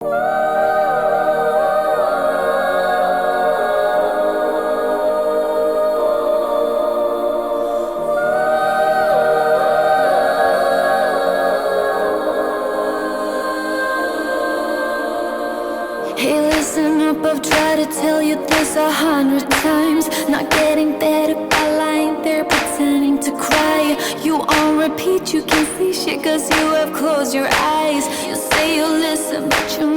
Hey, listen up, I've tried to tell you this 100 times. Not getting better by lying there pretending to cry. You on repeat, you can't see shit cause you have closed your eyes. You say you'll listen, but you